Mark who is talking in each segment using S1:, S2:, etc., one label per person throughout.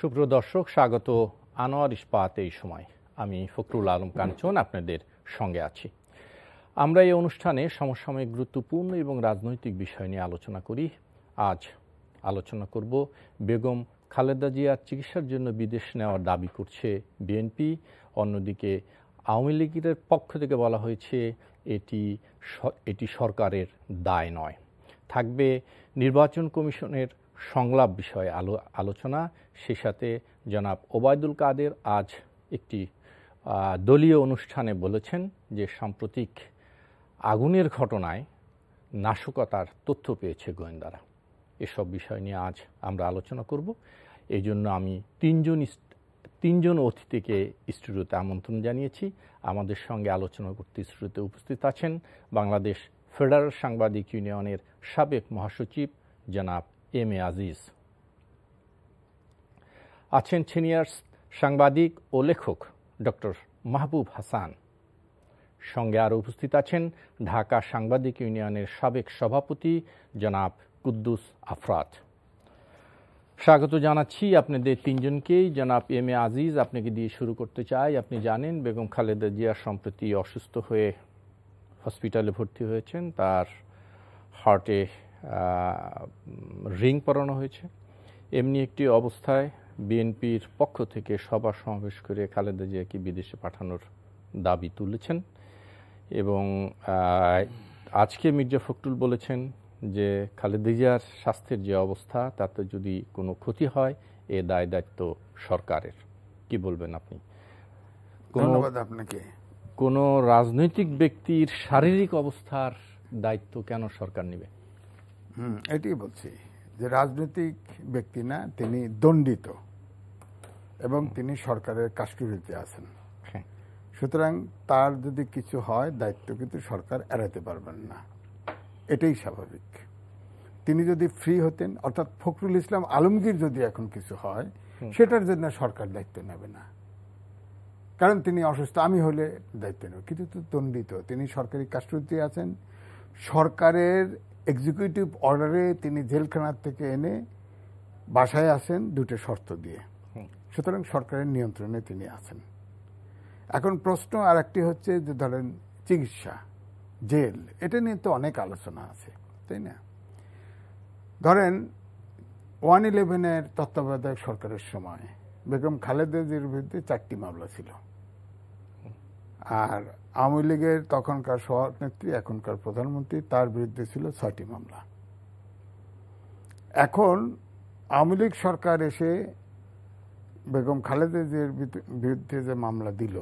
S1: সুপ্রিয় দর্শক, স্বাগত আনোয়ার ইস্পাত। এই সময় আমি ফখরুল আলম কাঞ্চন আপনাদের সঙ্গে আছি। আমরা এই অনুষ্ঠানে সমসাময়িক গুরুত্বপূর্ণ এবং রাজনৈতিক বিষয় নিয়ে আলোচনা করি। আজ আলোচনা করব বেগম খালেদা জিয়ার চিকিৎসার জন্য বিদেশ নেওয়ার দাবি করছে বিএনপি। অন্যদিকে আওয়ামী লীগের পক্ষ থেকে বলা হয়েছে এটি সরকারের দায় নয়। থাকবে নির্বাচন কমিশনের সংলাপ বিষয়ে আলোচনা। সে সাথে জনাব ওবায়দুল কাদের আজ একটি দলীয় অনুষ্ঠানে বলেছেন যে সাম্প্রতিক আগুনের ঘটনায় নাশকতার তথ্য পেয়েছে গোয়েন্দারা। এসব বিষয় নিয়ে আজ আমরা আলোচনা করব। এই জন্য আমি তিনজন অতিথিকে স্টুডিওতে আমন্ত্রণ জানিয়েছি। আমাদের সঙ্গে আলোচনা করতে স্টুডিওতে উপস্থিত আছেন বাংলাদেশ ফেডারেল সাংবাদিক ইউনিয়নের সাবেক মহাসচিব জনাব এম এ আজিজ, আছেন সিনিয়র সাংবাদিক ও লেখক ডক্টর মাহবুব হাসান, সঙ্গে আরও উপস্থিত আছেন ঢাকা সাংবাদিক ইউনিয়নের সাবেক সভাপতি জনাব কুদ্দুস আফরাত। স্বাগত জানাচ্ছি আপনাদের তিনজনকেই। জনাব এম এ আজিজ, আপনাকে দিয়ে শুরু করতে চাই। আপনি জানেন বেগম খালেদা জিয়া সম্প্রতি অসুস্থ হয়ে হসপিটালে ভর্তি হয়েছেন। তার হার্টে রিং পরানো হয়েছে। এমনি একটি অবস্থায় বিএনপির পক্ষ থেকে সভা সমাবেশ করে খালেদা জিয়াকে বিদেশে পাঠানোর দাবি তুলেছেন এবং আজকে মির্জা ফখরুল বলেছেন যে খালেদা জিয়ার স্বাস্থ্যের যে অবস্থা তাতে যদি কোনো ক্ষতি হয় এ দায় দায়িত্ব সরকারের। কি বলবেন আপনি?
S2: ধন্যবাদ আপনাকে।
S1: কোনো রাজনৈতিক ব্যক্তির শারীরিক অবস্থার দায়িত্ব কেন সরকার নেবে?
S2: এটাই বলছি যে রাজনৈতিক ব্যক্তি না, তিনি দণ্ডিত এবং তিনি সরকারের কাস্টডিতে আছেন। সুতরাং তার যদি কিছু হয় দায়িত্ব কিন্তু সরকার এড়াতে পারবেন না, এটাই স্বাভাবিক। তিনি যদি ফ্রি হতেন, অর্থাৎ ফখরুল ইসলাম আলমগীর যদি এখন কিছু হয় সেটার জন্য সরকার দায়িত্ব নেবে না, কারণ তিনি অসুস্থ। আমি হলে দায়িত্ব নেব, কিন্তু দণ্ডিত, তিনি সরকারি কাস্টডিতে আছেন। সরকারের এক্সিকিউটিভ অর্ডারে তিনি জেলখানার থেকে এনে বাসায় আছেন দুটো শর্ত দিয়ে। সুতরাং সরকারের নিয়ন্ত্রণে তিনি আছেন। এখন প্রশ্ন আর একটি হচ্ছে যে ধরেন চিকিৎসা, জেল, এটা নিয়ে তো অনেক আলোচনা আছে, তাই না? ধরেন 1/11 তত্ত্বাবধায়ক সরকারের সময় বেগম খালেদা জিয়ার বিরুদ্ধে 4টি মামলা ছিল, আর আওয়ামী লীগের তখনকার সভানেত্রী এখনকার প্রধানমন্ত্রী তার বিরুদ্ধে ছিল 6টি মামলা। এখন আওয়ামী লীগ সরকার এসে বেগম খালেদা জিয়ার বিরুদ্ধে যে মামলা দিল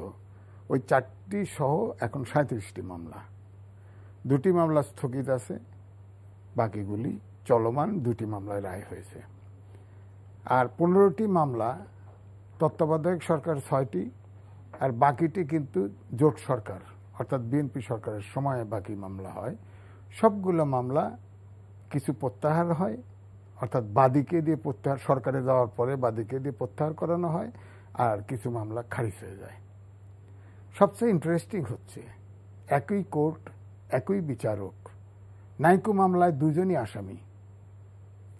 S2: ওই 4টি সহ এখন 37টি মামলা। 2টি মামলা স্থগিত আছে, বাকিগুলি চলমান। 2টি মামলায় রায় হয়েছে। আর 15টি মামলা তত্ত্বাবধায়ক সরকার 6টি, আর বাকিটি কিন্তু জোট সরকার অর্থাৎ বিএনপি সরকারের সময়ে বাকি মামলা হয়। সবগুলো মামলা কিছু প্রত্যাহার হয়, অর্থাৎ বাদীকে দিয়ে প্রত্যাহার, সরকারে যাওয়ার পরে বাদীকে দিয়ে প্রত্যাহার করানো হয়, আর কিছু মামলা খারিজ হয়ে যায়। সবচেয়ে ইন্টারেস্টিং হচ্ছে একই কোর্ট, একই বিচারক, নাইকো মামলায় দুজনই আসামি,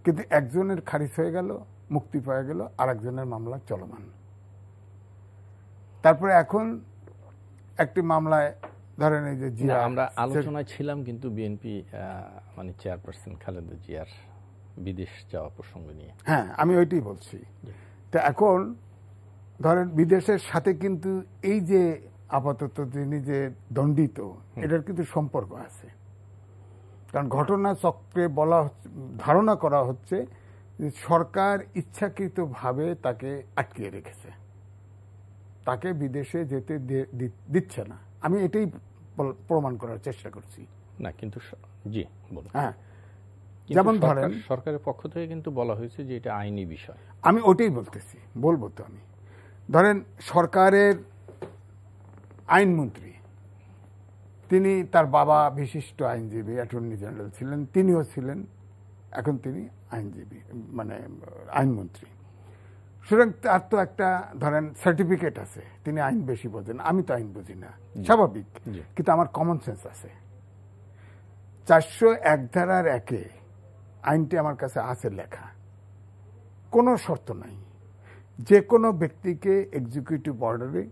S2: কিন্তু একজনের খারিজ হয়ে গেল, মুক্তি পাওয়া গেল, আর একজনের মামলা চলমান। তারপরে এখন একটি মামলায় ধরেন এই যে জিয়া,
S1: আমরা আলোচনায় ছিলাম কিন্তু বিএনপি মানে চেয়ারপারসন খালেদা জিয়ার বিদেশ যাওয়া প্রসঙ্গ নিয়ে।
S2: হ্যাঁ, আমি ওইটাই বলছি। তো এখন ধরেন বিদেশের সাথে কিন্তু এই যে আপাতত তিনি যে দণ্ডিত, এটার কিন্তু সম্পর্ক আছে। কারণ ঘটনা চক্রে ধারণা করা হচ্ছে যে সরকার ইচ্ছাকৃতভাবে তাকে আটকিয়ে রেখেছে, তাকে বিদেশে যেতে দিচ্ছে না। আমি এটাই প্রমাণ করার চেষ্টা করছি।
S1: না কিন্তু জি বলুন।
S2: হ্যাঁ, যেমন ধরেন
S1: সরকারের পক্ষ থেকে কিন্তু বলা হয়েছে যে এটা আইনি বিষয়।
S2: আমি ওটাই বলতেছি, বলবো তো আমি। ধরেন সরকারের আইনমন্ত্রী, তিনি, তার বাবা বিশিষ্ট আইনজীবী, অ্যাটর্নি জেনারেল ছিলেন, তিনিও ছিলেন, এখন তিনি আইনজীবী, মানে আইনমন্ত্রী। সুতরাং তার তো একটা ধরেন সার্টিফিকেট আছে, তিনি আইন বেশি বোঝেন, আমি তো আইন বুঝি না, স্বাভাবিক। কিন্তু আমার কমন সেন্স আছে। 401 ধারার 1-এ আইনটি আমার কাছে আছে লেখা, কোনো শর্ত নাই যে কোনো ব্যক্তিকে এক্সিকিউটিভ অর্ডারে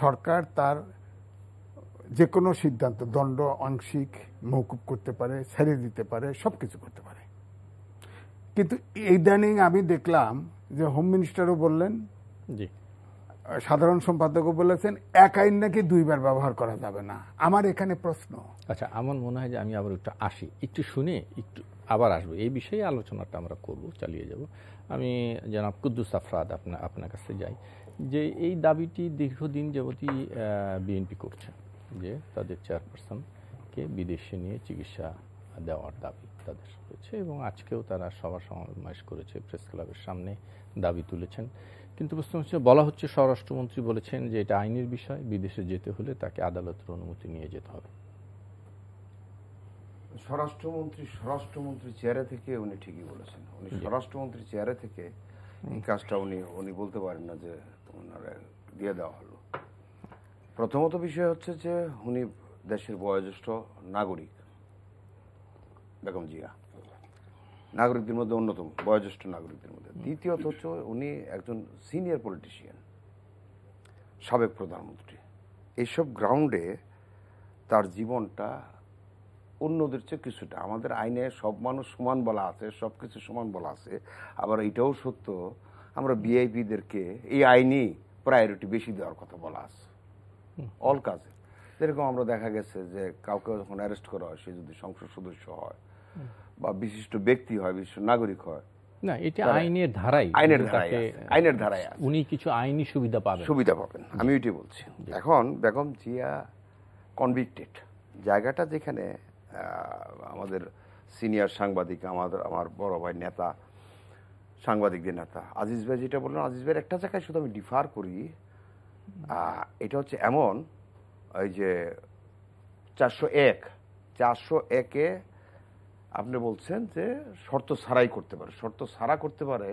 S2: সরকার তার যে কোনো সিদ্ধান্ত দণ্ড আংশিক মওকুফ করতে পারে, ছেড়ে দিতে পারে, সবকিছু করতে পারে। কিন্তু ইদানিং আমি দেখলাম যে হোম মিনিস্টারও বললেন,
S1: জি,
S2: সাধারণ সম্পাদকও বলেছেন এক আইন নাকি দুইবার ব্যবহার করা যাবে না। আমার এখানে প্রশ্ন,
S1: আচ্ছা আমার মনে হয় যে আমি আবার একটু আসি, একটু শুনে একটু আবার আসবো, এই বিষয়ে আলোচনাটা আমরা করব, চালিয়ে যাব। আমি জনাব কুদ্দুস আফরাদ আপনার কাছে যাই, যে এই দাবিটি দীর্ঘদিন যাবতই বিএনপি করছে যে তাদের চেয়ারপারসনকে বিদেশে নিয়ে চিকিৎসা দেওয়ার দাবি তাদের রয়েছে, এবং আজকেও তারা সভা সমাবেশ করেছে, প্রেস ক্লাবের সামনে দাবি তুলেছেন। কিন্তু প্রশ্ন হচ্ছে, বলা হচ্ছে স্বরাষ্ট্রমন্ত্রী বলেছেন যে এটা আইনের বিষয়, বিদেশে যেতে হলে তাকে আদালতের অনুমতি নিয়ে যেতে হবে।
S3: স্বরাষ্ট্রমন্ত্রী চেয়ারে থেকে উনি ঠিকই বলেছেন। উনি স্বরাষ্ট্রমন্ত্রী চেয়ারে থেকে এই কাজটা উনি বলতে পারেন না যে ওনারা দিয়ে দেওয়া হলো। প্রথমত বিষয় হচ্ছে যে উনি দেশের বয়োজ্যেষ্ঠ নাগরিক, বেগম জিয়া নাগরিকদের মধ্যে অন্যতম, বয়োজ্যেষ্ঠ নাগরিকদের মধ্যে। দ্বিতীয়ত হচ্ছে উনি একজন সিনিয়র পলিটিশিয়ান, সাবেক প্রধানমন্ত্রী। এইসব গ্রাউন্ডে তার জীবনটা অন্যদের চেয়ে কিছুটা, আমাদের আইনে সব মানুষ সমান বলা আছে, সব কিছু সমান বলা আছে, আবার এটাও সত্য আমরা ভিআইপিদেরকে এই আইনি প্রায়োরিটি বেশি দেওয়ার কথা বলা আছে অল কাজে। যেরকম আমরা দেখা গেছে যে কাউকে যখন অ্যারেস্ট করা হয়, সে যদি সংসদ সদস্য হয় বা বিশিষ্ট ব্যক্তি হয়, বিশিষ্ট নাগরিক হয়,
S1: না এটা আইনের ধারায়,
S3: আইনের ধারায়
S1: উনি কিছু আইনি সুবিধা পাবেন।
S3: আমি ওইটাই বলছি। এখন বেগম জিয়া কনভিক্টেড, জায়গাটা যেখানে আমাদের সিনিয়র সাংবাদিক, আমার বড় ভাই নেতা, সাংবাদিকদের নেতা আজিজ ভাই যেটা বললেন, আজিজ ভাইয়ের একটা জায়গায় শুধু আমি ডিফার করি। এটা হচ্ছে এমন, ওই যে 401-এ আপনি বলছেন যে শর্ত ছাড়াই করতে পারে, শর্ত ছাড়া করতে পারে।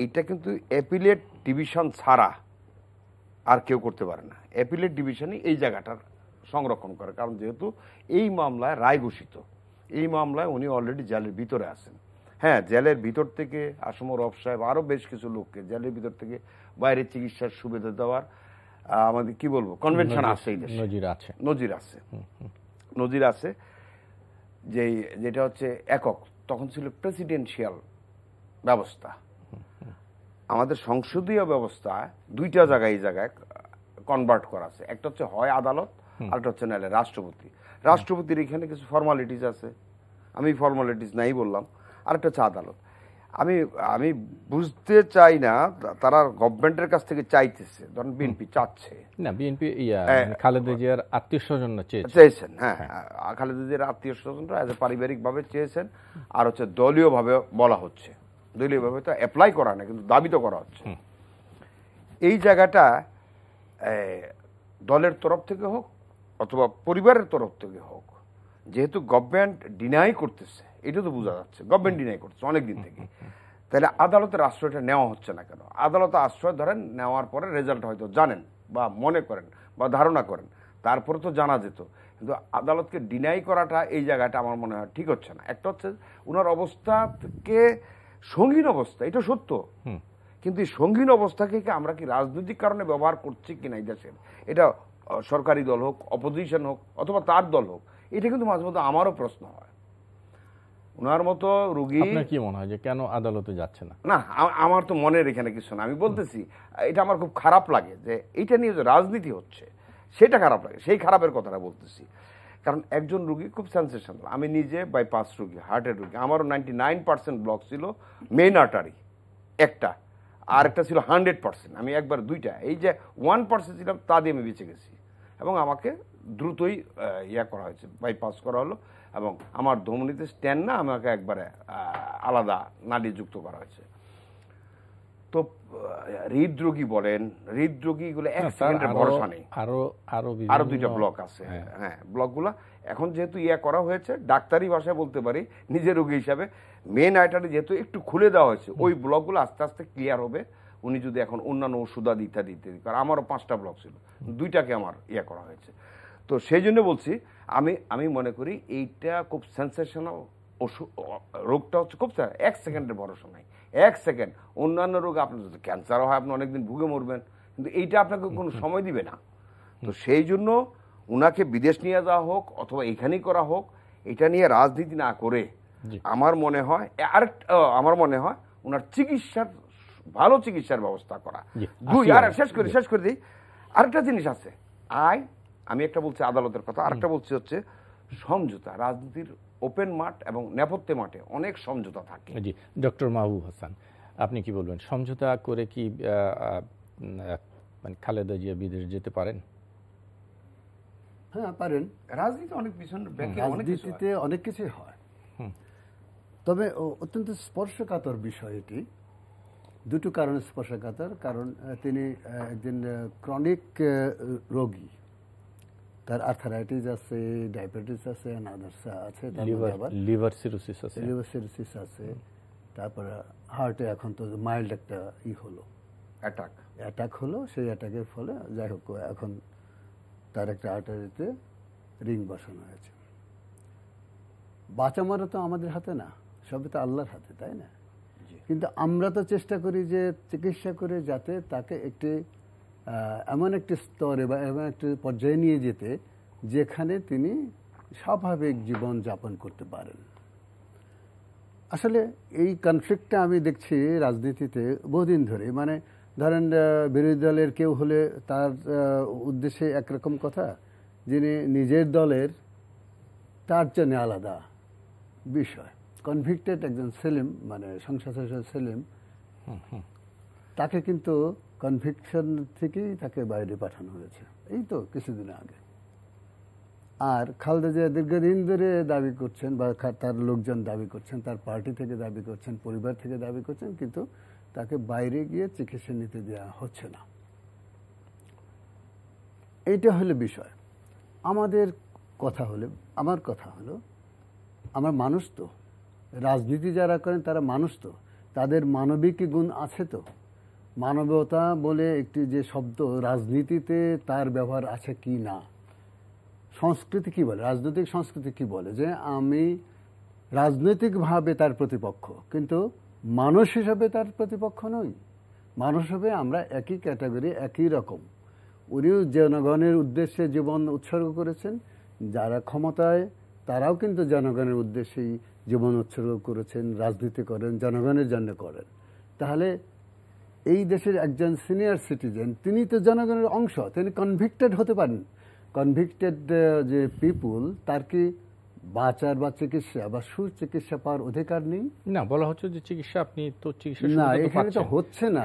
S3: এটা কিন্তু অ্যাপিলেট ডিভিশন ছাড়া আর কেউ করতে পারে না। অ্যাপিলেট ডিভিশনই এই জায়গাটার সংরক্ষণ করে, কারণ যেহেতু এই মামলায় রায় ঘোষিত, এই মামলায় উনি অলরেডি জেলের ভিতরে আছেন। হ্যাঁ, জেলের ভিতর থেকে আসম রব সাহেব আরও বেশ কিছু লোককে জেলের ভিতর থেকে বাইরে চিকিৎসার সুবিধা দেওয়ার আমাদের কি বলবো কনভেনশন আছে, এই দেশে নজির আছে। যেটা হচ্ছে একক, তখন ছিল প্রেসিডেন্সিয়াল ব্যবস্থা। আমাদের সংসদীয় ব্যবস্থা দুইটা জায়গায় এই জায়গায় কনভার্ট করা আছে, একটা হচ্ছে হয় আদালত, আরেকটা হচ্ছে নাহলে রাষ্ট্রপতির এখানে কিছু ফর্মালিটিস আছে, আমি ফর্মালিটিস নাই বললাম, আরেকটা হচ্ছে আদালত। আমি বুঝতে চাই না তারা গভর্নমেন্টের কাছ থেকে চাইতেছে, ধরেন বিএনপি চাচ্ছে
S1: না, বিএনপি খালেদা জিয়ার আত্মীয়স্বজন
S3: চেয়েছেন, হ্যাঁ খালেদা জিয়ার আত্মীয়স্বজনরা পারিবারিক ভাবে চেয়েছেন, আর হচ্ছে দলীয় ভাবে বলা হচ্ছে, দলীয় ভাবে তো অ্যাপ্লাই করা না কিন্তু দাবি তো করা হচ্ছে। এই জায়গাটা দলের তরফ থেকে হোক অথবা পরিবারের তরফ থেকে হোক, যেহেতু গভর্নমেন্ট ডিনাই করতেছে, এটা তো বোঝা যাচ্ছে গভর্নমেন্ট ডিনাই করতেছে অনেকদিন থেকে, তাহলে আদালতের আশ্রয়টা নেওয়া হচ্ছে না কেন? আদালতে আশ্রয় ধরেন নেওয়ার পরে রেজাল্ট হয়তো জানেন বা মনে করেন বা ধারণা করেন, তারপরে তো জানা যেত, কিন্তু আদালতকে ডিনাই করাটা এই জায়গাটা আমার মনে হয় ঠিক হচ্ছে না। একটা হচ্ছে ওনার অবস্থাকে সঙ্গীন অবস্থা, এটা সত্য, কিন্তু এই সঙ্গীন অবস্থাকে আমরা কি রাজনৈতিক কারণে ব্যবহার করছি কিনা এই দেশের, এটা সরকারি দল হোক, অপোজিশন হোক অথবা তার দল হোক, এটা কিন্তু মাঝে মধ্যে আমারও প্রশ্ন হয়। ওনার মতো রুগী
S1: কি মনে হয় যে কেন আদালতে যাচ্ছে না?
S3: না, আমার তো মনের এখানে কিছু না, আমি বলতেছি এটা আমার খুব খারাপ লাগে যে এইটা নিয়ে যে রাজনীতি হচ্ছে, সেটা খারাপ লাগে, সেই খারাপের কথাটা বলতেছি। কারণ একজন রুগী খুব সেন্সেশনাল, আমি নিজে বাইপাস রুগী, হার্টের রুগী, আমারও 99% ব্লক ছিল মেইন আর্টারি একটা, আর একটা ছিল 100%, আমি একবার দুইটা, এই যে 1% ছিলাম তা দিয়ে আমি বেঁচে গেছি, এবং আমাকে দ্রুতই করা হয়েছে, বাইপাস করা হলো, এবং আমার ধমনীতে স্ট্যান্ড না, আমাকে একবারে আলাদা নালী যুক্ত করা হয়েছে। তো হৃদরোগী বলেন, হৃদরোগীগুলো 1 সেকেন্ডের ভরসা নেই, আরো দুইটা ব্লক আছে। হ্যাঁ, ব্লকগুলো এখন যেহেতু করা হয়েছে, ডাক্তারি ভাষায় বলতে পারি নিজের রোগী হিসাবে, মেন আর্টারি যেহেতু একটু খুলে দেওয়া হয়েছে, ওই ব্লকগুলো আস্তে আস্তে ক্লিয়ার হবে উনি যদি এখন অন্যান্য ওষুধাদি ইত্যাদি ইত্যাদি, কারণ আমারও 5টা ব্লক ছিল, 2টাকে আমার করা হয়েছে। তো সেই জন্য বলছি, আমি মনে করি এইটা খুব সেন্সেশনাল রোগটা হচ্ছে, খুব 1 সেকেন্ডের ভরসা নাই, 1 সেকেন্ড। অন্যান্য রোগ আপনার যদি ক্যান্সারও হয় আপনি অনেকদিন ভুগে মরবেন, কিন্তু এইটা আপনাকে কোনো সময় দিবে না। তো সেই জন্য উনাকে বিদেশ নিয়ে যাওয়া হোক অথবা এখানেই করা হোক, এটা নিয়ে রাজনীতি না করে আমার মনে হয় ওনার চিকিৎসার ভালো চিকিৎসার ব্যবস্থা করা। আর শেষ করে দিই, আরেকটা জিনিস আছে, আমি একটা বলছি আদালতের কথা, আরেকটা বলছি হচ্ছে সমঝোতা। রাজনীতির ওপেন মাঠ এবং নেপথ্যে মাঠে অনেক সমঝোতা থাকে।
S1: জি, ডক্টর মাহবুব হাসান, আপনি কি বলবেন, সমঝোতা করে কি মানে খালেদা জিয়া বিদেশ যেতে পারেন?
S4: হ্যাঁ পারেন।
S3: রাজনীতি অনেক
S4: রাজনীতিতে অনেক কিছুই হয়, তবে অত্যন্ত স্পর্শকাতর বিষয় এটি। দুটো কারণে স্পর্শকাতর, কারণ তিনি একজন ক্রনিক রোগী, তার আর্থারাইটিস আছে, ডায়াবেটিস আছে, লিভার সিরোসিস আছে, তারপরে হার্টে এখন তো মাইল্ড একটা হলো, অ্যাটাক হলো। সেই অ্যাটাকের ফলে যাই হোক এখন তার একটা আর্টারিতে রিং বসানো হয়েছে। বাঁচা মরা তো আমাদের হাতে না, সবই তো আল্লাহর হাতে, তাই না? কিন্তু আমরা তো চেষ্টা করি যে চিকিৎসা করে যাতে তাকে একটি এমন একটি স্তরে বা এমন একটি পর্যায়ে নিয়ে যেতে যেখানে তিনি স্বাভাবিক জীবন যাপন করতে পারেন। আসলে এই কনফ্লিক্টটা আমি দেখছি রাজনীতিতে বহুদিন ধরে। মানে ধরেন বিরোধী দলের কেউ হলে তার উদ্দেশ্যে একরকম কথা, যিনি নিজের দলের তার জন্য আলাদা বিষয়। কনভিক্টেড একজন সেলিম, মানে সংসদ সদস্য সেলিম, তাকে কিন্তু কনভিকশন থেকেই তাকে বাইরে পাঠানো হয়েছে এই তো কিছুদিন আগে। আর খালেদা জিয়া দীর্ঘদিন ধরে দাবি করছেন, বা তার লোকজন দাবি করছেন, তার পার্টি থেকে দাবি করছেন, পরিবার থেকে দাবি করছেন, কিন্তু তাকে বাইরে গিয়ে চিকিৎসা নিতে দেওয়া হচ্ছে না। এইটা হলো বিষয়। আমার কথা হলো আমার মানুষ তো, রাজনীতি যারা করেন তারা মানুষ তো, তাদের মানবিক গুণ আছে তো। মানবতা বলে একটি যে শব্দ রাজনীতিতে তার ব্যবহার আছে কি না। সংস্কৃতি কি বলে, রাজনৈতিক সংস্কৃতি কি বলে, যে আমি রাজনৈতিকভাবে তার প্রতিপক্ষ কিন্তু মানুষ হিসাবে তার প্রতিপক্ষ নই। মানুষ হবে আমরা একই ক্যাটাগরি, একই রকম। উনিও জনগণের উদ্দেশ্যে জীবন উৎসর্গ করেছেন, যারা ক্ষমতায় তারাও কিন্তু জনগণের উদ্দেশ্যেই জীবন উৎসর্গ করেছেন, রাজনীতি করেন, জনগণের জন্য করেন। তাহলে এই দেশের একজন সিনিয়র সিটিজেন, তিনি তো জনগণের অংশ, তিনি কনভিক্টেড হতে পারেন। কনভিক্টেড যে পিপুল, তার কি বাঁচার বা চিকিৎসা বা সুচিকিৎসা পাওয়ার অধিকার নেই?
S1: না, বলা হচ্ছে যে চিকিৎসা আপনি তো চিকিৎসা
S4: না, এখানে তো হচ্ছে না।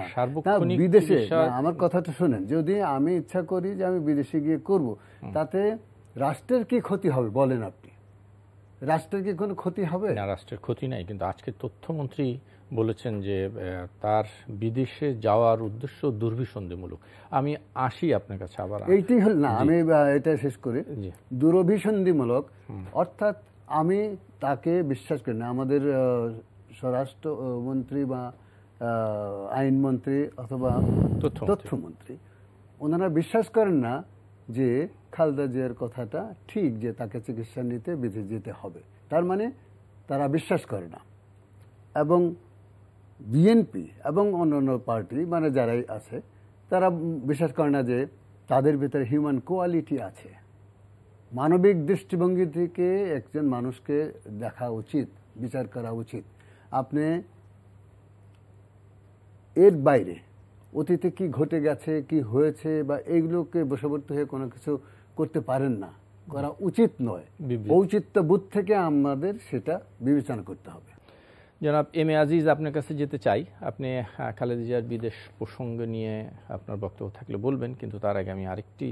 S4: বিদেশে, আমার কথাটা শোনেন, যদি আমি ইচ্ছা করি যে আমি বিদেশে গিয়ে করব, তাতে রাষ্ট্রের কি ক্ষতি হবে বলেন আপনি? রাষ্ট্রের কি কোনো ক্ষতি হবে?
S1: না, রাষ্ট্রের ক্ষতি নাই, কিন্তু আজকে তথ্যমন্ত্রী বলেছেন যে তার বিদেশে যাওয়ার উদ্দেশ্য দুর্ভিসন্ধিমূলক। আমি আসি আপনার কাছে আবার,
S4: এইটি হল না, আমি এটা শেষ করি। দুরভিসন্ধিমূলক অর্থাৎ আমি তাকে বিশ্বাস করি না। আমাদের স্বরাষ্ট্রমন্ত্রী বা আইনমন্ত্রী অথবা তথ্যমন্ত্রী, ওনারা বিশ্বাস করেন না যে খালেদা জিয়ার কথাটা ঠিক, যে তাকে চিকিৎসা নিতে বিদেশে যেতে হবে। তার মানে তারা বিশ্বাস করে না। এবং বিএনপি এবং অন্যান্য পার্টি, মানে যারাই আছে, তারা বিশ্বাস করে না যে তাদের ভিতরে হিউম্যান কোয়ালিটি আছে। মানবিক দৃষ্টিভঙ্গি থেকে একজন মানুষকে দেখা উচিত, বিচার করা উচিত। আপনি এর বাইরে অতীতে কি ঘটে গেছে, কি হয়েছে, বা এইগুলোকে বশবর্তী হয়ে কোনো কিছু করতে পারেন না, করা উচিত নয়। ঔচিত্য বোধ থেকে আমাদের সেটা বিবেচনা করতে হবে।
S1: জনাব এম এ আজিজ, আপনার কাছে যেতে চাই। আপনি খালেদা জিয়ার বিদেশ প্রসঙ্গ নিয়ে আপনার বক্তব্য থাকলে বলবেন, কিন্তু তার আগে আমি আরেকটি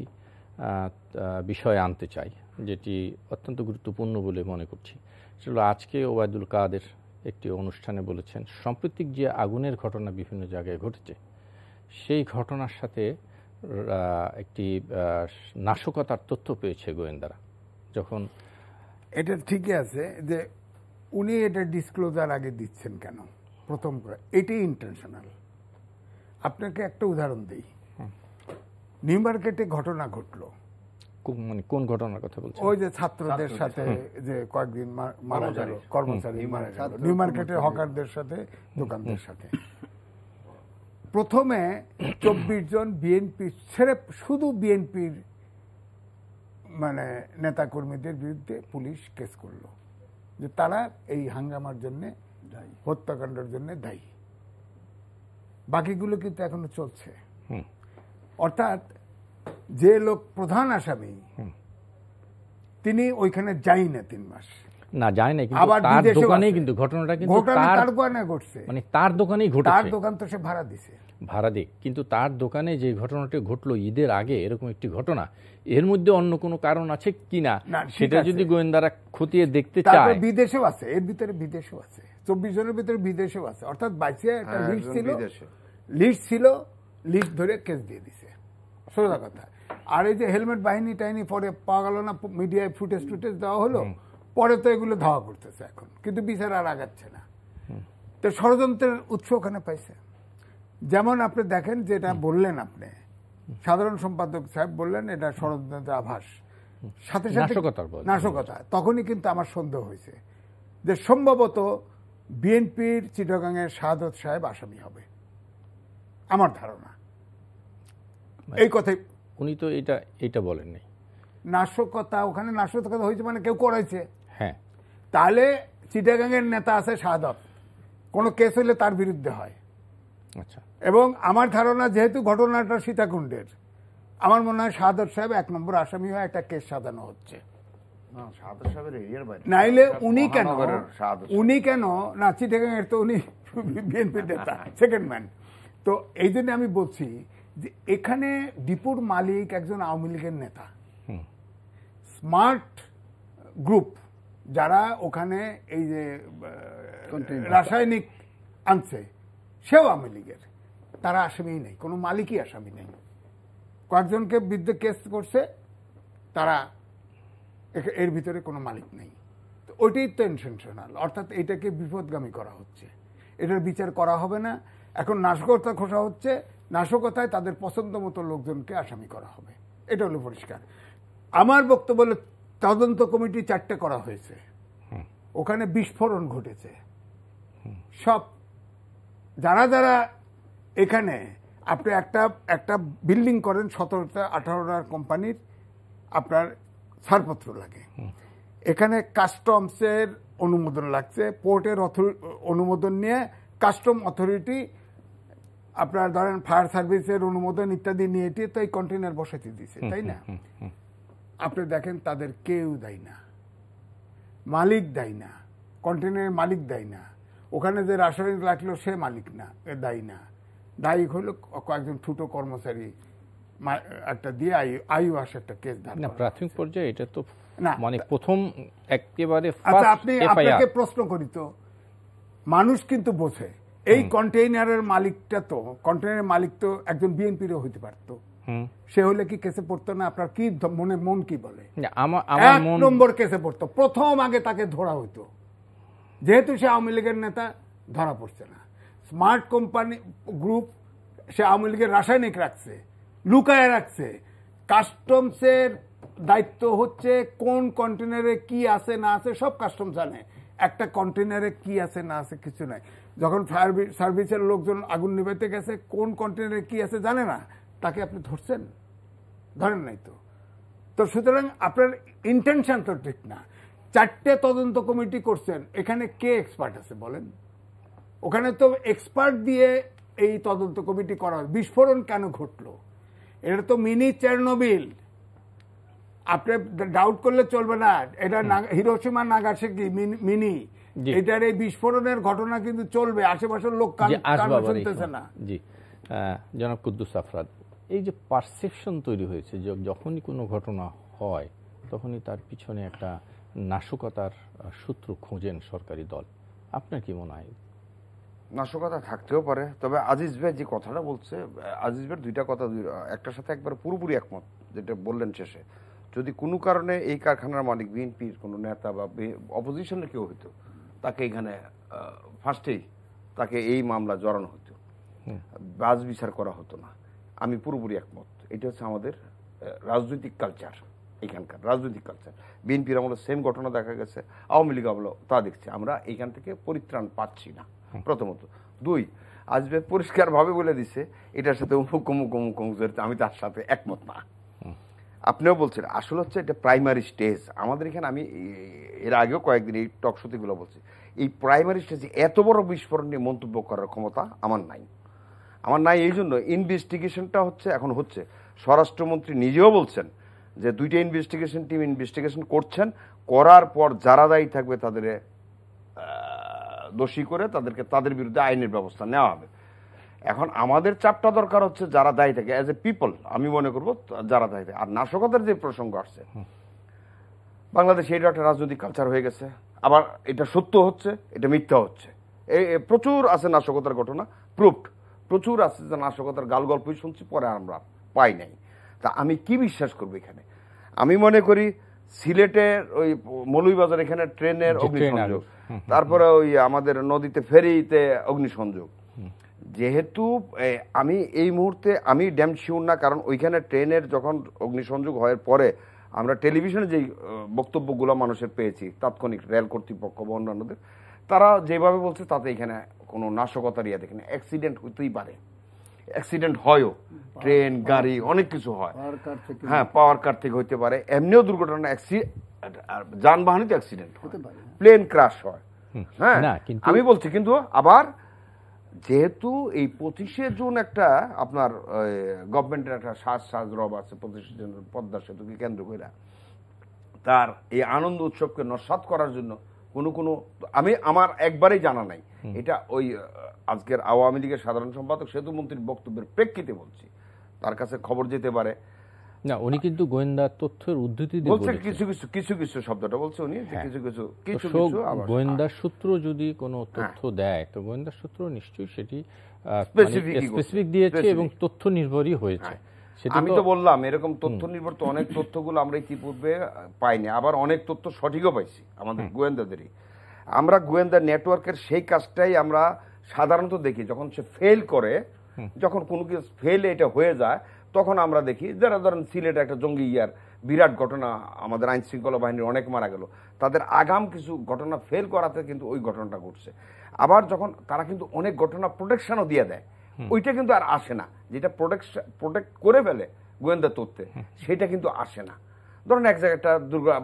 S1: বিষয় আনতে চাই, যেটি অত্যন্ত গুরুত্বপূর্ণ বলে মনে করছি। সেগুলো আজকে ওবায়দুল কাদের একটি অনুষ্ঠানে বলেছেন, সাম্প্রতিক যে আগুনের ঘটনা বিভিন্ন জায়গায় ঘটেছে, সেই ঘটনার সাথে একটি নাশকতার তথ্য পেয়েছে গোয়েন্দারা। যখন
S2: এটা ঠিকই আছে যে উনি এটা ডিসক্লোজার আগে দিচ্ছেন কেন, প্রথম করে এটাই ইন্টেনশনাল। আপনাকে একটা উদাহরণ দিই। নিউ মার্কেটে ঘটনা ঘটল,
S1: মানে কোন ঘটনার কথা বলছেন?
S2: ওই যে ছাত্রদের সাথে যে কয়েকদিন মারা গেল, কর্মচারী মারা গেল, নিউ মার্কেটের হকারদের সাথে, দোকানদের সাথে। প্রথমে 24 জন বিএনপি ছেড়ে শুধু বিএনপির মানে নেতাকর্মীদের বিরুদ্ধে পুলিশ কেস করলো যে তারা এই হাঙ্গামার জন্য, হত্যাকাণ্ডের জন্য দায়ী। বাকিগুলো কিন্তু এখনো চলছে। অর্থাৎ যে লোক প্রধান আসামি তিনি ওইখানে যাই না 3 মাস,
S1: না যায় না, কিন্তু তার দোকানেই কিন্তু ঘটনাটা কিন্তু
S2: তার দোকানে ঘটছে,
S1: মানে তার দোকানেই ঘটেছে।
S2: তার দোকান তো সে ভাড়া দিছে,
S1: ভাড়া দিক, কিন্তু তার দোকানে যে ঘটনাটি ঘটলো ঈদের আগে, এরকম একটি ঘটনা, এর মধ্যে অন্য কোনো কারণ আছে কিনা সেটা যদি গোয়েন্দারা খতিয়ে দেখতে চায়।
S2: বিদেশেও আছে, এর ভিতরে বিদেশেও আছে, 24 জনের ভিতরে বিদেশেও আছে। অর্থাৎ বাইসে একটা লিস্ট ছিল, লিস্ট ধরে কেস দিয়ে দিছে, সোজা কথা। আর এই যে হেলমেট বাহিনী টাইনি পরে পাওয়া গেল না, মিডিয়ায় ফুটেজ টুটেজ দেওয়া হলো, পরে তো এগুলো ধাওয়া করতেছে এখন, কিন্তু বিচার আর আগাচ্ছে না। তো ষড়যন্ত্রের উৎস ওখানে পাইছে। যেমন আপনি দেখেন, যেটা বললেন আপনি, সাধারণ সম্পাদক সাহেব বললেন এটা ষড়যন্ত্রের আভাস, সাথে সাথে নাশকতা। তখনই কিন্তু আমার সন্দেহ হয়েছে যে সম্ভবত বিএনপির চিটাগাংয়ের শাহাদত সাহেব আসামি হবে, আমার ধারণা। এই কথাই
S1: উনি তো এটা বলেন নাই।
S2: নাশকতা, ওখানে নাশকতা হয়েছে মানে কেউ করেছে।
S1: হ্যাঁ,
S2: তাহলে চিটাগাংয়ের নেতা আছে শাহাদত, কোনো কেস হলে তার বিরুদ্ধে হয়।
S1: আচ্ছা।
S2: এবং আমার ধারণা যেহেতু ঘটনাটা সীতাকুণ্ডের, আমার মনে হয় শাহাদত সাহেব 1 নম্বর আসামি হয়ে একটা কেস সাজানো হচ্ছে। নাইলে উনি কেন না, চিটাগাংয়ের তো উনি বিএনপির নেতা, সেকেন্ড ম্যান। তো এই জন্য আমি বলছি যে এখানে ডিপুর মালিক একজন আওয়ামী লীগের নেতা, স্মার্ট গ্রুপ যারা ওখানে এই যে রাসায়নিক আনছে, সেও আওয়ামী লীগের, তারা আসামি নেই, কোনো মালিকই আসামি নেই। কয়েকজনকে বিরুদ্ধে কেস করছে, তারা এর ভিতরে কোনো মালিক নেই। তো ওইটাই তো ইন্টেনশনাল, অর্থাৎ এটাকে বিপদগামী করা হচ্ছে, এটার বিচার করা হবে না। এখন নাশকতা খোঁজা হচ্ছে, নাশকতায় তাদের পছন্দ মতো লোকজনকে আসামি করা হবে, এটা হলো পরিষ্কার। আমার বক্তব্য হলো তদন্ত কমিটি 4টে করা হয়েছে, ওখানে বিস্ফোরণ ঘটেছে। সব যারা যারা এখানে, আপনি একটা বিল্ডিং করেন 17টা 18টা কোম্পানির, আপনার ছাড়পত্র লাগে, এখানে কাস্টমসের অনুমোদন লাগছে, পোর্টের অনুমোদন নিয়ে কাস্টম অথরিটি আপনার ধরেন ফায়ার সার্ভিসের অনুমোদন ইত্যাদি নিয়ে তো এই কন্টেনার বসাতে দিছে, তাই না? আপনি দেখেন তাদের কেউ দেয় না, মালিক দেয় না, কন্টেনারের মালিক দেয় না, ওখানে যে রাসায়নিক লাগলো সে মালিক না, দায়ী না। দায়ী হলো কয়েকজন ছোট কর্মচারী একটা দিয়ে আয়ু আসে একটা কেস দাঁড়।
S1: প্রাথমিক পর্যায়ে এটা তো
S2: না,
S1: মানে প্রথম একেবারে।
S2: আপনাকে প্রশ্ন করি তো, মানুষ কিন্তু বোঝে এই কন্টেইনারের মালিকটা তো, কন্টেইনারের মালিক তো একজন বিএনপিরও হইতে পারতো, সে হলে কি কেসে পড়তো না? আপনার কি মন কি বলে? 1 নম্বর কেসে পড়তো, প্রথম আগে তাকে ধরা হইতো, যেহেতু সে আওয়ামী লীগের নেতা, ধরা পড়ছে না। স্মার্ট কোম্পানি গ্রুপ, সে আওয়ামী লীগের রাসায়নিক রাখছে, লুকায় রাখছে। কাস্টমসের দায়িত্ব হচ্ছে কোন কন্টেনারে কি আছে না আছে সব কাস্টমস জানে, একটা কন্টেনারে কি আছে না আছে কিছু নাই। যখন ফায়ার সার্ভিসের লোকজন আগুন নিভাইতে গেছে, কোন কন্টেনারে কি আছে জানে না, তাকে আপনি ধরছেন? ধরেন নাই তো। তো সুতরাং আপনার ইন্টেনশন তো ঠিক না। 4টে তদন্ত কমিটি করছেন, এখানে কে এক্সপার্ট আছে বলেন? ওখানে তো এক্সপার্ট দিয়ে এই তদন্ত কমিটি করা হয়। বিস্ফোরণ কেন ঘটলো? এটা তো মিনি চেরনোবিল, আপনি ডাউট করলে চলবে না। এটা হিরোশিমা নাগাসাকি মিনি, এটার এই বিস্ফোরণের ঘটনা কিন্তু চলবে, আশেপাশের লোক শুনতেছে না।
S1: জি, জনাব কুদ্দুস আফরাদ, এই যে পারসেপশন তৈরি হয়েছে যে যখনই কোনো ঘটনা হয় তখনই তার পিছনে একটা নাশকতার সূত্র খোঁজেন সরকারি দল, আপনার কি মনে হয়?
S3: নাশকতা থাকতেও পারে, তবে আজিজ ভাই যে কথাটা বলছে, আজিজ ভাইয়ের 2টা কথা একটার সাথে একবার পুরোপুরি একমত, যেটা বললেন শেষে। যদি কোনো কারণে এই কারখানার মালিক বিএনপির কোনো নেতা বা অপোজিশনের কেউ হইতো, তাকে এখানে ফার্স্টেই তাকে এই মামলা জড়ানো হতো, বাজ বিচার করা হতো না। আমি পুরোপুরি একমত। এটা হচ্ছে আমাদের রাজনৈতিক কালচার, এখানকার রাজনৈতিক কালচার। বিএনপির আমলে সেম ঘটনা দেখা গেছে, আওয়ামী লীগ আমলে তা দেখছি। আমরা এখান থেকে পরিত্রাণ পাচ্ছি না প্রথমত। দুই, আজকে পরিষ্কারভাবে বলে দিছে এটার সাথে অমুক অমুক অমুক অমুক, আমি তার সাথে একমত না। আপনিও বলছেন আসলে হচ্ছে এটা প্রাইমারি স্টেজ আমাদের এখানে। আমি এর আগেও কয়েকদিন এই টক শোগুলো বলছি, এই প্রাইমারি স্টেজে এত বড় বিস্ফোরণ নিয়ে মন্তব্য করার ক্ষমতা আমার নাই। এই জন্য ইনভেস্টিগেশনটা এখন হচ্ছে। স্বরাষ্ট্রমন্ত্রী নিজেও বলছেন যে 2টা ইনভেস্টিগেশন টিম ইনভেস্টিগেশন করছেন, করার পর যারা দায়ী থাকবে তাদের দোষী করে তাদের বিরুদ্ধে আইনের ব্যবস্থা নেওয়া হবে। এখন আমাদের চাপটা দরকার হচ্ছে যারা দায়ী থাকে অ্যাজ এ পিপল, আমি মনে করবো যারা দায়ী থাকে। আর নাশকতার যে প্রসঙ্গ আসছে, বাংলাদেশে এটা একটা রাজনৈতিক কালচার হয়ে গেছে। আবার এটা সত্য হচ্ছে, এটা মিথ্যা হচ্ছে। প্রচুর আছে নাশকতার ঘটনা, প্রুফড প্রচুর আছে যে নাশকতার গাল গল্পই শুনছি, পরে আমরা পাই নাই। তা আমি কি বিশ্বাস করবো এখানে? আমি মনে করি সিলেটের ওই মৌলভীবাজার এখানে ট্রেনের অগ্নিসংযোগ, তারপরে ওই আমাদের নদীতে ফেরিতে অগ্নিসংযোগ, যেহেতু আমি এই মুহূর্তে আমি ড্যাম শিওর না, কারণ ওইখানে ট্রেনের যখন অগ্নিসংযোগ হওয়ার পরে আমরা টেলিভিশনে যেই বক্তব্যগুলো মানুষের পেয়েছি, তাৎক্ষণিক রেল কর্তৃপক্ষ বা অন্যান্যদের, তারা যেভাবে বলছে তাতে এখানে কোনো নাশকতার ইয়া দেখেনি। অ্যাক্সিডেন্ট হতেই পারে, অ্যাক্সিডেন্ট হয়ও, ট্রেন গাড়ি অনেক কিছু হয়, হ্যাঁ পাওয়ার কার থেকে হইতে পারে। এমনিও দুর্ঘটনা, যানবাহনই তো অ্যাক্সিডেন্ট হতে পারে, প্লেন ক্রাশ হয়। হ্যাঁ আমি বলছি, কিন্তু আবার যেহেতু এই 25শে জুন একটা আপনার গভর্নমেন্টের একটা সাজ রব আছে, 25শে জুন পদ্মা সেতুকে কেন্দ্র করে, তার এই আনন্দ উৎসবকে নস্যাৎ করার জন্য কোনো আমার একবারেই জানা নাই। এটা ওই আজকের আওয়ামী লীগের সাধারণ সম্পাদক সেতুমন্ত্রীর বক্তব্যের প্রেক্ষিতে বলছি, তার কাছে খবর যেতে পারে
S1: না। উনি কিন্তু গোয়েন্দা তথ্যের উদ্ধৃতি দিয়ে
S3: বলছে, কিছু কিছু শব্দটা বলছে উনি, কিছু
S1: গোয়েন্দা সূত্র যদি কোনো তথ্য দেয়, তো গোয়েন্দা সূত্র নিশ্চয়ই সেটি স্পেসিফিক দিয়েছে এবং তথ্য নির্ভরই হয়েছে।
S3: আমি তো বললাম এরকম তথ্য নির্ভর তো অনেক তথ্যগুলো আমরা ইতিপূর্বে পাইনি, আবার অনেক তথ্য সঠিকও পাইছি আমাদের গোয়েন্দাদেরই। আমরা গোয়েন্দা নেটওয়ার্কের সেই কাজটাই আমরা সাধারণত দেখি, যখন সে ফেল করে, যখন কোনো কিছু ফেল এটা হয়ে যায়, তখন আমরা দেখি যারা ধরেন সিলেটে একটা জঙ্গি বিরাট ঘটনা, আমাদের আইন শৃঙ্খলা বাহিনীর অনেক মারা গেল, তাদের আগাম কিছু ঘটনা ফেল করাতে কিন্তু ওই ঘটনাটা ঘটছে। আবার যখন তারা কিন্তু অনেক ঘটনা প্রোটেকশনও দিয়ে দেয়, ওইটা কিন্তু আর আসে না। যেটা প্রোটেক্ট করে ফেলে গোয়েন্দা তথ্যে, সেটা কিন্তু আসে না। ধরেন এক জায়গায় একটা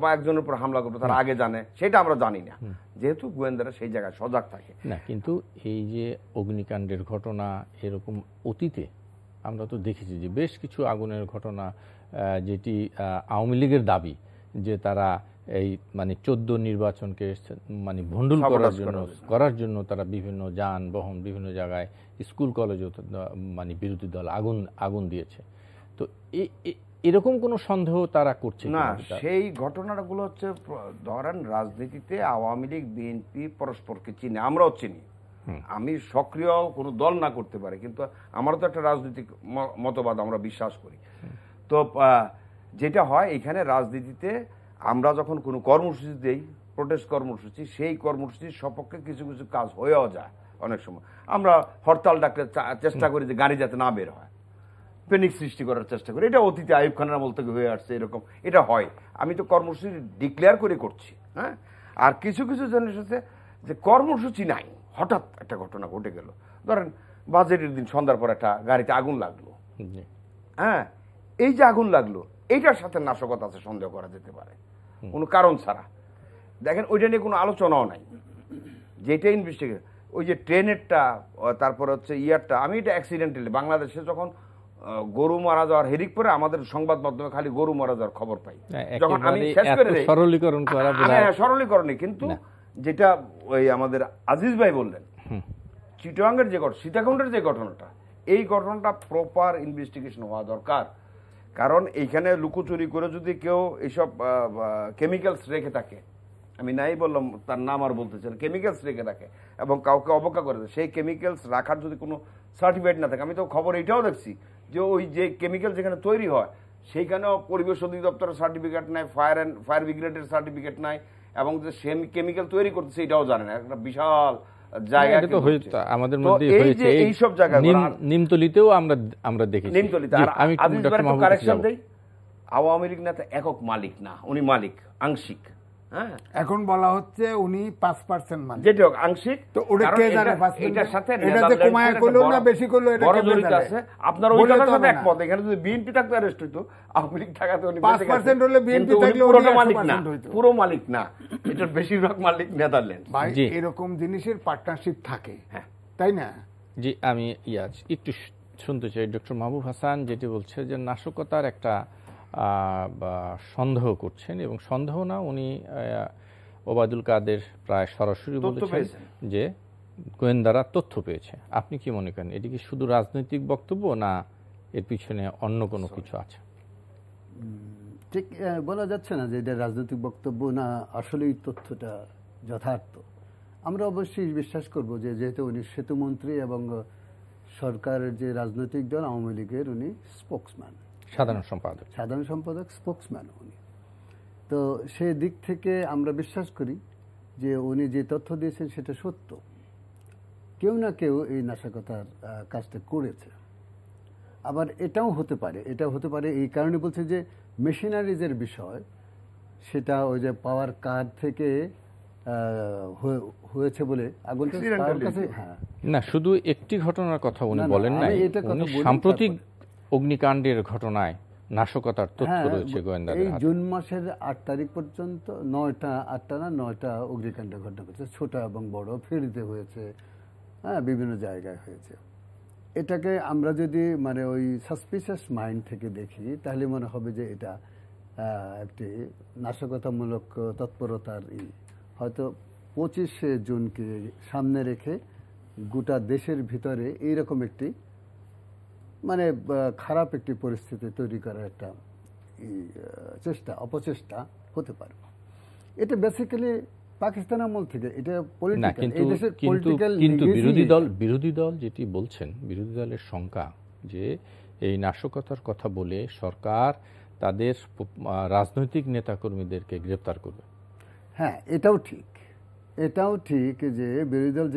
S3: বা একজনের উপর হামলা করবে, তারা আগে জানে, সেটা আমরা জানি না, যেহেতু গোয়েন্দারা সেই জায়গায় সজাগ থাকে
S1: না। কিন্তু এই যে অগ্নিকাণ্ডের ঘটনা, এরকম অতীতে আমরা তো দেখেছি যে বেশ কিছু আগুনের ঘটনা, যেটি আওয়ামী লীগের দাবি যে তারা এই 14 নির্বাচনকে ভণ্ডুল করার জন্য তারা বিভিন্ন যানবাহন বিভিন্ন জায়গায়, স্কুল কলেজেও বিরোধী দল আগুন দিয়েছে। তো এরকম কোনো সন্দেহ তারা করছে
S3: না? সেই ঘটনাগুলো হচ্ছে, ধরেন রাজনীতিতে আওয়ামী লীগ বিএনপি পরস্পরকে চিনে, আমরাও চিনি। আমি সক্রিয় কোনো দল না করতে পারে, কিন্তু আমারও তো একটা রাজনৈতিক মতবাদ, আমরা বিশ্বাস করি। তো যেটা হয় এখানে রাজনীতিতে, আমরা যখন কোনো কর্মসূচি দেই, প্রোটেস্ট কর্মসূচি, সেই কর্মসূচির সপক্ষে কিছু কিছু কাজ হয়েও যায়। অনেক সময় আমরা হরতাল ডাকতে চেষ্টা করি যে গাড়ি যাতে না বের হয়, প্যানিক সৃষ্টি করার চেষ্টা করি। এটা অতীতে আইয়ুব খানের আমল থেকে হয়ে আসছে, এরকম এটা হয়। আমি তো কর্মসূচি ডিক্লেয়ার করে করছি, হ্যাঁ। আর কিছু কিছু জিনিস আছে যে কর্মসূচি নাই, হঠাৎ একটা ঘটনা ঘটে গেল। ধরেন বাজেটের দিন সন্ধ্যার পর একটা গাড়িতে আগুন লাগলো, হ্যাঁ, এই যে আগুন লাগলো, এইটার সাথে নাশকতা আছে সন্দেহ করা যেতে পারে কোনো কারণ ছাড়া। দেখেন ওইটা নিয়ে কোনো আলোচনাও নাই, যেটা ইনভেস্টিগেশন। ওই যে ট্রেনেরটা, তারপরে হচ্ছে ইয়ারটা, আমি এটা অ্যাক্সিডেন্টালি বাংলাদেশে যখন গরু মারা যাওয়ার হেরিক পরে আমাদের সংবাদ মাধ্যমে খালি গরু মারা যাওয়ার খবর পাই, যখন আমি শেষ করে দেই সরলীকরণে। কিন্তু যেটা ওই আমাদের আজিজ ভাই বললেন, চিটাগাংয়ের যে ঘটনা, সীতাকুণ্ডের যে ঘটনাটা, এই ঘটনাটা প্রপার ইনভেস্টিগেশন হওয়া দরকার। কারণ এইখানে লুকোচুরি করে যদি কেউ এইসব কেমিক্যালস রেখে থাকে, আমি নাই বললাম তার নাম আর বলতে চাই, কেমিক্যালস রেখে থাকে এবং কাউকে অবজ্ঞা করে দেয়, সেই কেমিক্যালস রাখার যদি কোনো সার্টিফিকেট না থাকে, আমি তো খবর এইটাও দেখছি যে ওই যে কেমিক্যাল যেখানে তৈরি হয় সেইখানেও পরিবেশ অধিদপ্তরের সার্টিফিকেট নাই, ফায়ার ব্রিগেডের সার্টিফিকেট নাই, এবং যে সেম কেমিক্যাল তৈরি করতেছে এটাও জানে না। একটা বিশাল জায়গা
S1: আমাদের মধ্যে হয়েছে,
S3: এইসব জায়গা
S1: নিমতলিতেও আমরা দেখেছি।
S3: নিমতলিতে আমি কারেকশন দেই, আওয়ামী লীগ নেতা একক মালিক না, উনি মালিক আংশিক। হ্যাঁ,
S2: এখন বলা হচ্ছে উনি 5% মালিক,
S3: যেটা হোক আংশিক।
S2: তো ওটা কে জানে?
S3: এটার সাথে
S2: এটাতে কমায় করলো না বেশি করলো, এটা
S3: বড়
S2: কে
S3: জড়িত
S2: জানে?
S3: আছে। আপনার ওই কথার সাথে একমত। এখানে যদি বিএনপি থাকতো অ্যারেস্ট হইতো, আওয়ামী লীগ থাকাতে উনি
S2: 5% হলে বিএনপি থাকলে
S3: পুরো মালিক না,
S2: 100% হইতো।
S3: পুরো মালিক না, এটার বেশিরভাগ মালিক নেদারল্যান্ড।
S2: ভাই এরকম জিনিসের পার্টনারশিপ থাকে,
S3: হ্যাঁ,
S2: তাই না?
S1: জি, আমি একটু শুনতে চাই ডক্টর মাহবুব হাসান যেটি বলছে যে নাশকতার একটা সন্দেহ করছেন, এবং সন্দেহ না, উনি ওবায়দুল কাদের প্রায় সরাসরি বলেছেন যে গোয়েন্দারা তথ্য পেয়েছে। আপনি কি মনে করেন এটি কি শুধু রাজনৈতিক বক্তব্য, না এর পিছনে অন্য কোনো কিছু আছে?
S4: ঠিক বলা যাচ্ছে না যে এটা রাজনৈতিক বক্তব্য না আসলেই তথ্যটা যথার্থ। আমরা অবশ্যই বিশ্বাস করব যে যেহেতু উনি সেতুমন্ত্রী এবং সরকারের যে রাজনৈতিক দল আওয়ামী লীগের উনি স্পোকসম্যান, সাধারণ সম্পাদক স্পোকসম্যান উনি, তো সেই দিক থেকে আমরা বিশ্বাস করি যে উনি যে তথ্য দিয়েছেন সেটা সত্য। কেউ না কেউ এই নাশকতার কাজটা করেছে। আবার এটাও হতে পারে এই কারণে বলছে যে মেশিনারিজের বিষয়, সেটা ওই যে পাওয়ার কার্ড থেকে হয়েছে বলে আগুনটা তার কাছে। হ্যাঁ,
S1: না, শুধু একটি ঘটনার কথা উনি বলেন না, সাম্প্রতিক অগ্নিকাণ্ডের ঘটনায় নাশকতার তথ্য রয়েছে গোয়েন্দাদের।
S4: এই জুন মাসের 8 তারিখ পর্যন্ত 9টা অগ্নিকাণ্ড ঘটনা ঘটেছে, ছোট এবং বড়, ফেরিতে হয়েছে, হ্যাঁ, বিভিন্ন জায়গায় হয়েছে। এটাকে আমরা যদি মানে ওই সাসপিশিয়াস মাইন্ড থেকে দেখি তাহলে মনে হবে যে এটা একটি নাশকতামূলক তৎপরতার হয়তো 25শে জুনকে সামনে রেখে গোটা দেশের ভিতরে এইরকম একটি মানে খারাপ একটি পরিস্থিতি তৈরি করার একটা অপচেষ্টা হতে পারে। এটা বেসিক্যালি পাকিস্তান আমল থেকে এটা পলিটিক্যাল, এই দেশের পলিটিক্যাল।
S1: কিন্তু বিরোধী দল যেটি বলছেন, বিরোধী দলের শঙ্কা যে এই নাশকতার কথা বলে সরকার তাদের রাজনৈতিক নেতাকর্মীদেরকে গ্রেপ্তার করবে।
S4: হ্যাঁ, এটাও ঠিক যে বিরোধী দল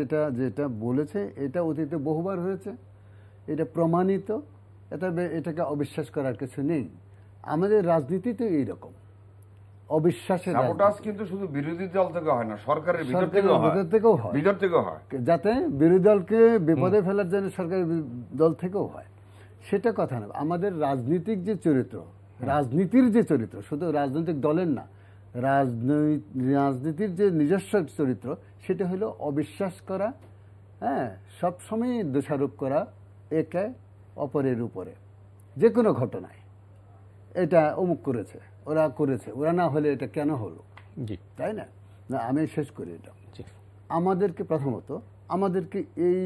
S4: যেটা বলেছে এটা অতীতে বহুবার হয়েছে, এটা প্রমাণিত, এটাকে অবিশ্বাস করার কিছু নেই। আমাদের রাজনীতিতে এইরকম অবিশ্বাসের
S3: সাবোটাজ কিন্তু শুধু বিরোধী দল থেকে হয় না, সরকারের ভিতর থেকেও হয়,
S4: যাতে বিরোধী দলকে বিপদে ফেলার জন্য সরকারের দল থেকেও হয়, সেটা কথা না। আমাদের রাজনীতিক যে চরিত্র, রাজনীতির যে চরিত্র, শুধু রাজনৈতিক দলের না, রাজনীতির যে নিজস্ব চরিত্র, সেটা হলো অবিশ্বাস করা, হ্যাঁ, সবসময় দোষারোপ করা একে অপরের উপরে, যে কোনো ঘটনায় এটা অমুক করেছে, ওরা না হলে এটা কেন হলো, তাই না? আমি শেষ করি এটা। আমাদেরকে প্রথমত এই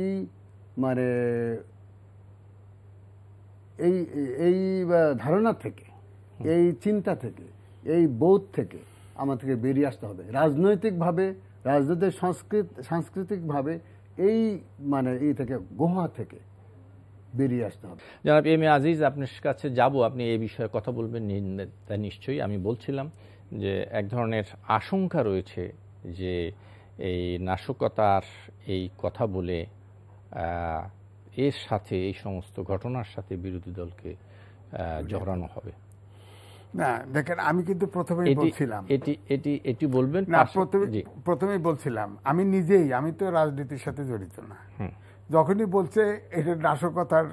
S4: মানে এই ধারণা থেকে, এই চিন্তা থেকে, এই বোধ থেকে আমাদেরকে বেরিয়ে আসতে হবে রাজনৈতিকভাবে, রাজনৈতিক সাংস্কৃতিকভাবে, এই মানে এই থেকে গুহা থেকে বেরিয়ে আসতে হবে।
S1: জনাব এম এ আজিজ, আপনার কাছে যাব, আপনি এই বিষয়ে কথা বলবেন নিশ্চয়ই। আমি বলছিলাম যে এক ধরনের আশঙ্কা রয়েছে যে এই নাশকতার এই কথা বলে এর সাথে, এই সমস্ত ঘটনার সাথে বিরোধী দলকে জড়ানো হবে।
S2: না, দেখেন, আমি কিন্তু প্রথমেই বলছিলাম,
S1: এটি বলবেন
S2: না, প্রথমেই বলছিলাম আমি তো রাজনীতির সাথে জড়িত না। যখনই বলছে এটা নাশকতার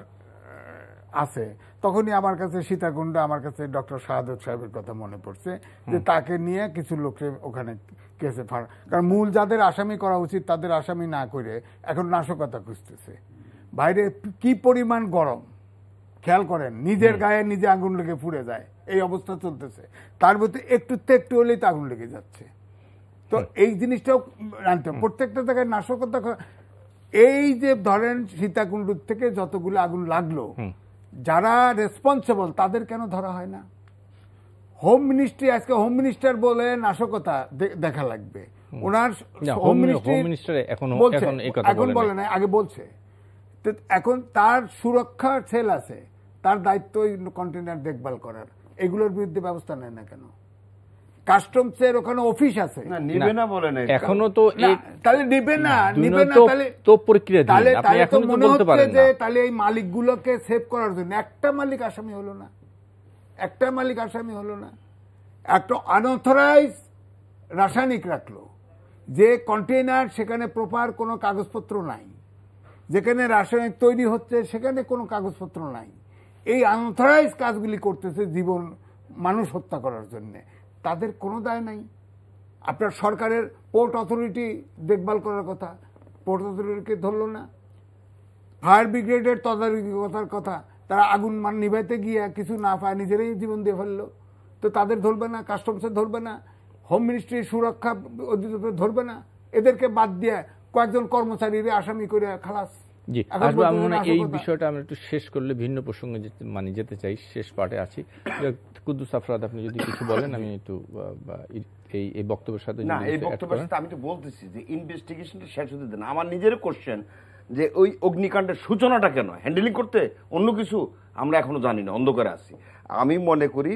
S2: আছে, তখনই আমার কাছে সীতাকুণ্ড, আমার কাছে ডক্টর শাহাদত সাহেবের কথা মনে পড়ছে যে তাকে নিয়ে কিছু লোককে ওখানে কেসে ফাঁড়া, কারণ মূল যাদের আসামি করা উচিত তাদের আসামি না করে এখন নাশকতা খুঁজতেছে। বাইরে কি পরিমাণ গরম খেয়াল করেন, নিজের গায়ে নিজে আগুন লেগে পুড়ে যায়, এই অবস্থা চলতেছে। তার মধ্যে একটু হলেই তো আগুন লেগে যাচ্ছে। তো এই জিনিসটাও জানতে হবে, প্রত্যেকটা জায়গায় নাশকতা। এই যে ধরেন সীতাকুণ্ডুর থেকে যতগুলো আগুন লাগলো, যারা রেসপন্সিবল তাদের কেন ধরা হয় না? হোম মিনিস্ট্রি, আজকে হোম মিনিস্টার বলে নাশকতা দেখা লাগবে, ওনার হোম মিনিস্টার এখন বলে না, আগে বলছে। এখন তার সুরক্ষা সেল আছে, তার দায়িত্ব কন্টেইনার দেখভাল করার, এগুলোর বিরুদ্ধে ব্যবস্থা নেয় না কেন? কাস্টমসের ওখানে অফিস আছে,
S3: নিবে না বলে না
S1: এখনো তো,
S2: তাহলে নিবে না,
S1: তো প্রক্রিয়া
S2: তাহলে মনে হচ্ছে যে তাহলে এই মালিকগুলোকে সেভ করার জন্য একটা মালিক আসামি হলো না, একটা মালিক আসামি হলো না। একটা আনঅথরাইজ রাসায়নিক রাখলো, যে কন্টেইনার সেখানে প্রপার কোনো কাগজপত্র নাই, যেখানে রাসায়নিক তৈরি হচ্ছে সেখানে কোনো কাগজপত্র নাই, এই আনঅথরাইজ কাজগুলি করতেছে জীবন মানুষ হত্যা করার জন্য, তাদের কোনো দায় নাই। আপনার সরকারের পোর্ট অথরিটি দেখভাল করার কথা, পোর্ট অথরিটিকে ধরলো না। ফায়ার ব্রিগেডের তদারকির কথা, তারা আগুন নিভাইতে গিয়ে কিছু না পায় নিজেরাই জীবন দিয়ে ফেললো, তো তাদের ধরবে না, কাস্টমসে ধরবে না, হোম মিনিস্ট্রি সুরক্ষা অধিদপ্তর ধরবে না, এদেরকে বাদ দিয়ে কয়েকজন কর্মচারীর আসামি করে খালাস।
S1: জি, এই বিষয়টা আমরা একটু শেষ করলে ভিন্ন প্রসঙ্গে যেতে চাই, শেষ পার্টে আছি। কুদ্দুস আফরাদ, আপনি যদি কিছু বলেন, আমি একটু এই বক্তব্যের সাথে
S3: না, এই বক্তব্যের সাথে আমি তো বলতেছি যে ইনভেস্টিগেশনটা শেষ হতে দেন। আমার নিজেরও কোশ্চেন যে ওই অগ্নিকাণ্ডের সূচনাটা কেন, হ্যান্ডেলিং করতে অন্য কিছু আমরা এখনো জানি না, অন্ধকারে আছি। আমি মনে করি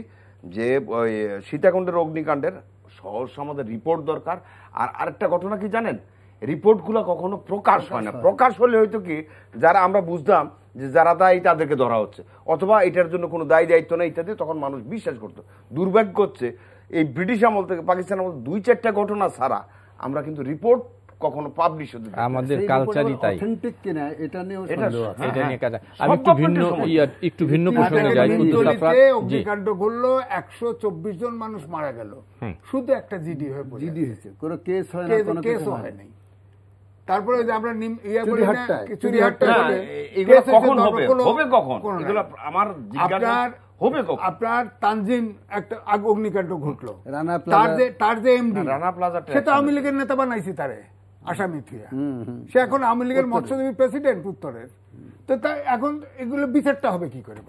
S3: যে ওই সীতাকুণ্ডের অগ্নিকাণ্ডের সহজ আমাদের রিপোর্ট দরকার। আর আরেকটা ঘটনা কি জানেন, রিপোর্টগুলো কখনো প্রকাশ হয় না। প্রকাশ হলে হয়তো কি, যারা আমরা বুঝতাম যে যারা দায়ী তাদেরকে ধরা হচ্ছে, অথবা এটার জন্য কোনো দায়ী দায়িত্ব নেই ইত্যাদি, তখন মানুষ বিশ্বাস করতো। দুর্ভাগ্য হচ্ছে এই ব্রিটিশ আমল থেকে পাকিস্তান আমল 2-4টা ঘটনা ছাড়া আমরা কিন্তু রিপোর্ট কখনো পাবলিশ হতে,
S1: আমাদের কালচারই তাই।
S4: অথেন্টিক কিনা এটা নিয়ে
S1: এটা নিয়ে কাজ। আমি একটু ভিন্ন প্রসঙ্গে যাই।
S2: অগ্নিকাণ্ড ঘটলো, 124 জন মানুষ মারা গেল, শুধু একটা জিডি হয়েছে,
S4: কোনো কেস হয় না, কোনো
S2: কেস হয় নাই। তারপরে যে আমরা আপনার তানজিম একটা অগ্নিকাণ্ড ঘটলো, তার যে এমডি রানা প্লাজা, সে তো আওয়ামী লীগের নেতা বানাইছে তারে আসামি থুয়া, সে এখন আওয়ামী লীগের মৎস্যজীবী প্রেসিডেন্ট উত্তরের। তো তাই এখন এগুলো বিচারটা হবে কি করে?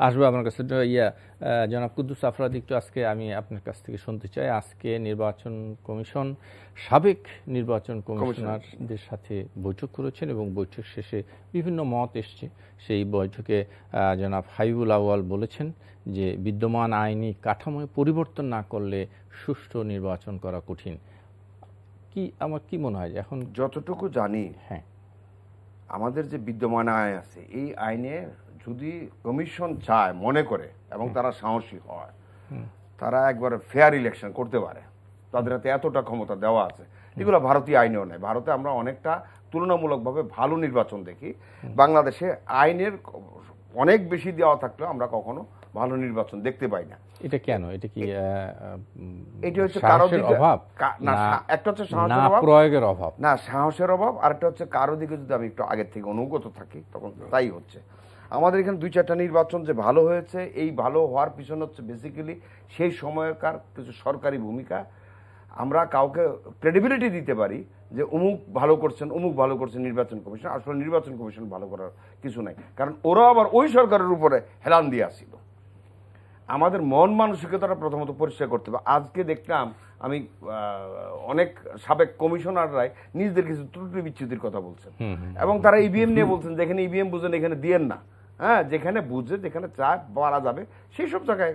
S1: আসবো আপনার কাছে। জনাব কুদ্দুস আফরাদ, একটু আজকে আমি আপনার কাছ থেকে শুনতে চাই, আজকে নির্বাচন কমিশন সাবেক নির্বাচন কমিশনারদের সাথে বৈঠক করেছেন এবং বৈঠক শেষে বিভিন্ন মত এসছে। সেই বৈঠকে জনাব হাবিবুল আউয়াল বলেছেন যে বিদ্যমান আইনি কাঠামোয় পরিবর্তন না করলে সুষ্ঠু নির্বাচন করা কঠিন। আমার কি মনে হয় এখন
S3: যতটুকু জানি, হ্যাঁ, আমাদের যে বিদ্যমান আইন আছে, এই আইনে যদি কমিশন চায়, মনে করে, এবং তারা সাহসী হয়, তারা একবার ফেয়ার ইলেকশন করতে পারে। তাদের হাতে এতটা ক্ষমতা দেওয়া আছে। এগুলো ভারতীয় আইনেও নেই। ভারতে আমরা অনেকটা তুলনামূলকভাবে ভালো নির্বাচন দেখি। বাংলাদেশে আইনের অনেক বেশি দেওয়া থাকলেও আমরা কখনো ভালো নির্বাচন দেখতে পাই না।
S1: এটা কেন? এটা কি
S3: এটা হচ্ছে কারো দিকে
S1: অভাব
S3: না, একটা হচ্ছে সাহসের অভাব,
S1: প্রয়োগের অভাব
S3: না, সাহসের অভাব, আর একটা হচ্ছে কারো দিকে যদি আমি একটু আগের থেকে অনুগত থাকি তখন তাই হচ্ছে। আমাদের এখানে 2-4টা নির্বাচন যে ভালো হয়েছে, এই ভালো হওয়ার পিছনে হচ্ছে বেসিক্যালি সেই সময়কার কিছু সরকারি ভূমিকা। আমরা কাউকে ক্রেডিবিলিটি দিতে পারি যে অমুক ভালো করছেন, অমুক ভালো করছেন নির্বাচন কমিশন। আসলে নির্বাচন কমিশন ভালো করার কিছু নাই, কারণ ওরা আবার ওই সরকারের উপরে হেলান দিয়ে আসছিল। আমাদের মন মানসিকতাটা প্রথমত পরিষ্কার করতে হবে। আজকে দেখলাম আমি অনেক সাবেক কমিশনাররাই নিজেদের কিছু ত্রুটি বিচ্ছুতির কথা বলছেন, এবং তারা ইভিএম নিয়ে বলছেন যেখানে ইভিএম বুঝেন এখানে দিয়েন না, হ্যাঁ, যেখানে বুঝে, যেখানে চায় পারা যাবে সেই সব জায়গায়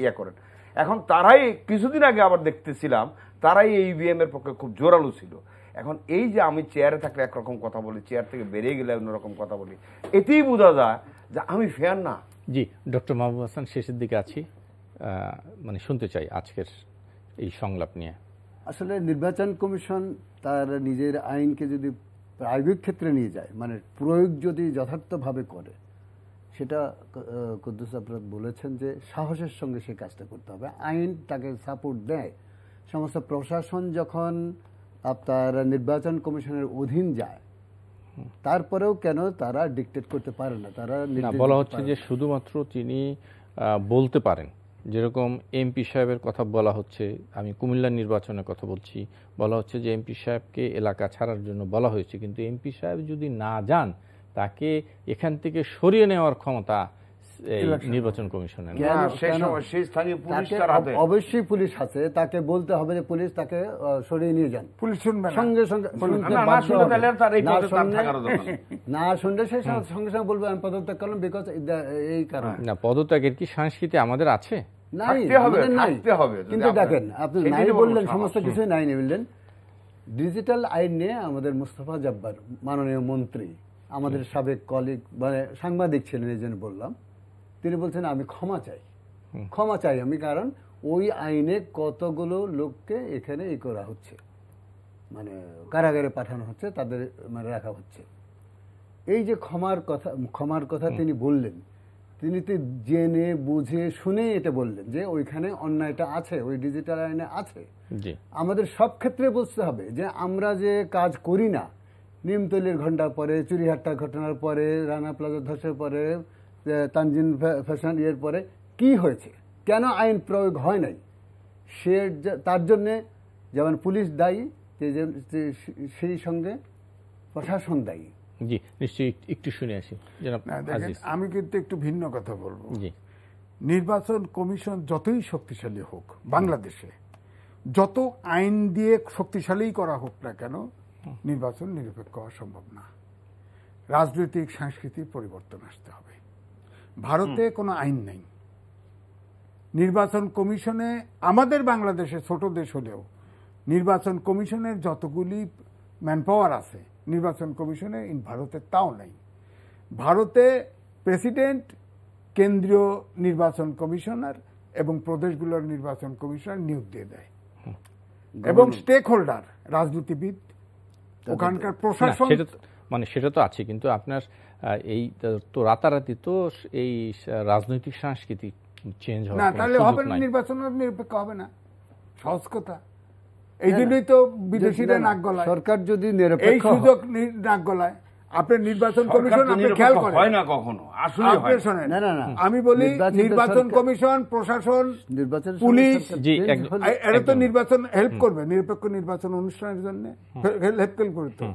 S3: ইয়ে করেন। এখন তারাই কিছুদিন আগে আবার দেখতেছিলাম তারাই এই ইভিএম এর পক্ষে খুব জোরালো ছিল। এখন এই যে আমি চেয়ারে থাকলে একরকম কথা বলি, চেয়ার থেকে বেরিয়ে গেলে অন্যরকম কথা বলি, এতেই বোঝা যায় যে আমি ফেয়ার না।
S1: জি, ডক্টর মাহবুব হাসান, শেষের দিকে আছি, মানে শুনতে চাই আজকের এই সংলাপ নিয়ে।
S4: আসলে নির্বাচন কমিশন তার নিজের আইনকে যদি প্রায়োগিক ক্ষেত্রে নিয়ে যায়, মানে প্রয়োগ যদি যথার্থভাবে করে, সেটা কুদ্দুস আফরাদ বলেছেন যে সাহসের সঙ্গে সে কাজটা করতে হবে। আইন তাকে সাপোর্ট দেয়। সমস্ত প্রশাসন যখন আপনার নির্বাচন কমিশনের অধীন যায়, তারপরেও কেন তারা ডিকটেট করতে পারে না? তারা
S1: বলা হচ্ছে যে শুধুমাত্র তিনি বলতে পারেন, যেরকম এমপি সাহেবের কথা বলা হচ্ছে, আমি কুমিল্লার নির্বাচনের কথা বলছি, বলা হচ্ছে যে এমপি সাহেবকে এলাকা ছাড়ার জন্য বলা হয়েছে, কিন্তু এমপি সাহেব যদি না যান তাকে এখান থেকে সরিয়ে নেওয়ার ক্ষমতা নির্বাচন কমিশনের।
S4: অবশ্যই পুলিশ আছে, তাকে বলতে হবে যে পুলিশ তাকে সরিয়ে নিয়ে যান। পুলিশ শুনবে সঙ্গে সঙ্গে, না শুনলে সে সঙ্গে সঙ্গে বলবে আমি পদত্যাগ করলাম, বিকজ এই কারণে।
S1: না, পদত্যাগের কি সংস্কৃতি আমাদের আছে?
S4: নাই, কিন্তু দেখেন আপনি নাই বললেন, সমস্ত কিছুই নাই বললেন। ডিজিটাল আইন নিয়ে আমাদের মুস্তাফা জব্বার মাননীয় মন্ত্রী, আমাদের সাবেক কলিগ, মানে সাংবাদিক ছিলেন, এই জন্য বললাম, তিনি বলছেন আমি ক্ষমা চাই। ক্ষমা চাই আমি, কারণ ওই আইনে কতগুলো লোককে এখানে করা হচ্ছে, মানে কারাগারে পাঠানো হচ্ছে, তাদের মানে রাখা হচ্ছে। এই যে ক্ষমার কথা তিনি বললেন, তিনি তো জেনে বুঝে শুনে এটা বললেন যে ওইখানে অন্যায়টা আছে, ওই ডিজিটাল আইনে আছে। আমাদের সব ক্ষেত্রে বুঝতে হবে যে আমরা যে কাজ করি না, নিমতলির ঘণ্টার পরে, চুরিহাট্টার ঘটনার পরে, রানা প্লাজা ধসের পরে, তানজিন ফ্যাশন ইয়ের পরে কি হয়েছে, কেন আইন প্রয়োগ হয় নাই, সে তার জন্যে যেমন পুলিশ দায়ী, সেই সঙ্গে প্রশাসন দায়ী।
S1: জি, নিশ্চয়ই একটু শুনে আসি।
S2: আমি কিন্তু একটু ভিন্ন কথা বলবো। নির্বাচন কমিশন যতই শক্তিশালী হোক, বাংলাদেশে যত আইন দিয়ে শক্তিশালী করা হোক না কেন, নির্বাচন নিরপেক্ষ হওয়া সম্ভব না। রাজনৈতিক সাংস্কৃতিক পরিবর্তন আসতে হবে। ভারতে কোনো আইন নেই। নির্বাচন কমিশনে, আমাদের বাংলাদেশে ছোট দেশ হলেও নির্বাচন কমিশনের যতগুলি ম্যানপাওয়ার আছে, নির্বাচন কমিশনে ভারতে তাও নেই। ভারতে প্রেসিডেন্ট, কেন্দ্রীয় নির্বাচন কমিশনার এবং প্রদেশগুলোর নির্বাচন কমিশনার নিয়োগ দিয়ে দেয়, এবং স্টেক হোল্ডার, রাজনীতিবিদ, ওখানকার প্রশাসন,
S1: মানে সেটা তো আছে। কিন্তু আপনার এই তো রাতারাতি তো এই রাজনৈতিক সংস্কৃতি চেঞ্জ হবে না,
S2: তাহলে হবে না, নির্বাচন নিরপেক্ষ হবে না, সহজ কথা। এই জন্যই তো বিদেশিরা নাক গলায়,
S4: সরকার যদি নিরপেক্ষ,
S2: এই সুযোগ নাক গলায়। আপনার নির্বাচন কমিশন আপনি খেয়াল করেন,
S3: হয় না কখনো, আসলে হয় না।
S4: না,
S2: আমি বলি নির্বাচন কমিশন, প্রশাসন, পুলিশ, এরা তো নির্বাচন হেল্প করবে, নিরপেক্ষ নির্বাচন অনুষ্ঠানের জন্য হেল্প করবে। তো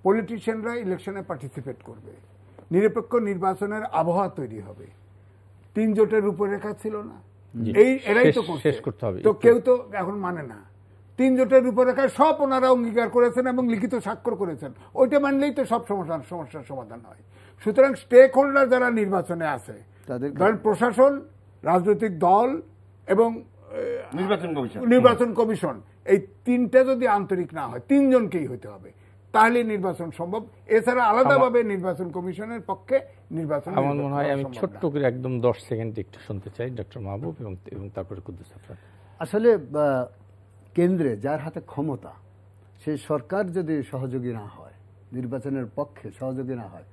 S2: পলিটিশিয়ানরা ইলেকশনে পার্টিসিপেট করবে, নিরপেক্ষ নির্বাচনের আবহাওয়া তৈরি হবে। 3 জোটের রূপরেখা ছিল না, এরাই তো
S1: শেষ করতে হবে।
S2: তো কেউ তো এখন মানে না। 3 জোটের রূপরেখায় সব ওনারা অঙ্গীকার করেছেন এবং লিখিত স্বাক্ষর করেছেন, ওইটা মানলেই তো সব সমস্যার সমাধান হয়। সুতরাং স্টেক হোল্ডার যারা নির্বাচনে আছে, ধরেন প্রশাসন, রাজনৈতিক দল এবং নির্বাচন কমিশন, এই 3টা যদি আন্তরিক না হয়, 3 জনকেই হইতে হবে, তাহলে নির্বাচন সম্ভব। এছাড়া আলাদাভাবে নির্বাচন কমিশনের পক্ষে নির্বাচন,
S1: আমার মনে হয় আমি ছোট্ট করে একদম 10 সেকেন্ড একটু শুনতে চাই ডক্টর মাহবুব এবং তারপরে কুদ্দুস আফরাদ।
S4: আসলে কেন্দ্রে যার হাতে ক্ষমতা, সেই সরকার যদি সহযোগী না হয়, নির্বাচনের পক্ষে সহযোগী না হয়,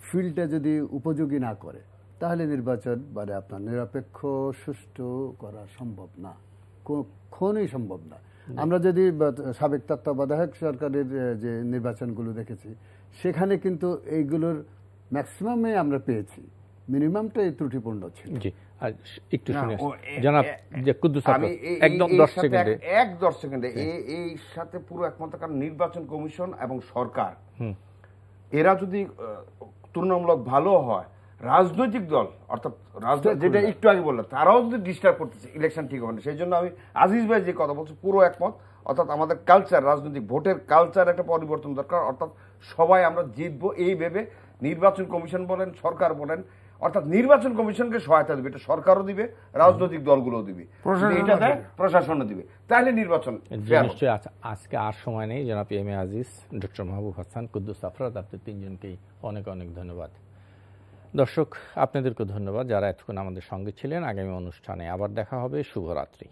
S4: ফিল্ডটা যদি উপযোগী না করে, তাহলে নির্বাচন মানে আপনার নিরপেক্ষ সুষ্ঠু করা সম্ভব না, কখনোই সম্ভব না। আমরা যদি সাবেক তত্ত্বাবধায়ক সরকারের যে নির্বাচনগুলো দেখেছি, সেখানে কিন্তু এইগুলোর ম্যাক্সিমামে আমরা পেয়েছি, মিনিমামটাই ত্রুটিপূর্ণ ছিল।
S1: একটু শুনে জনাব যে কুদ্দুস আফরাদ, একদম 10 সেকেন্ডে
S3: এই সাথে পুরো একমত। কারণ নির্বাচন কমিশন এবং সরকার, এরা যদি তুলনামূলক ভালো হয়, রাজনৈতিক দল অর্থাৎ যেটা একটু আগে বললাম, তারাও যদি ডিস্টার্ব করতেছে, ইলেকশন ঠিক হবে না। সেই জন্য আমি আজিজ ভাই যে কথা বলছি পুরো একমত। অর্থাৎ আমাদের কালচার, রাজনৈতিক ভোটের কালচার একটা পরিবর্তন দরকার। অর্থাৎ সবাই আমরা জিতবো এই ভেবে নির্বাচন কমিশন বলেন, সরকার বলেন, অর্থাৎ নির্বাচন কমিশনকে সহায়তা দিবে, এটা সরকারও দিবে, রাজনৈতিক দলগুলো দিবে, এটা দেয় প্রশাসনও দিবে, তাহলে নির্বাচন
S1: নিশ্চয়ই। আজকে আর সময় নেই। জনাব এম এ আজিজ, ডক্টর মাহবুব হাসান, কুদ্দুস আফরাদ, আপনাদের 3 জনকেই অনেক অনেক ধন্যবাদ। দর্শক, আপনাদেরকে ধন্যবাদ যারা এতক্ষণ আমাদের সঙ্গে ছিলেন। আগামী অনুষ্ঠানে আবার দেখা হবে। শুভরাত্রি।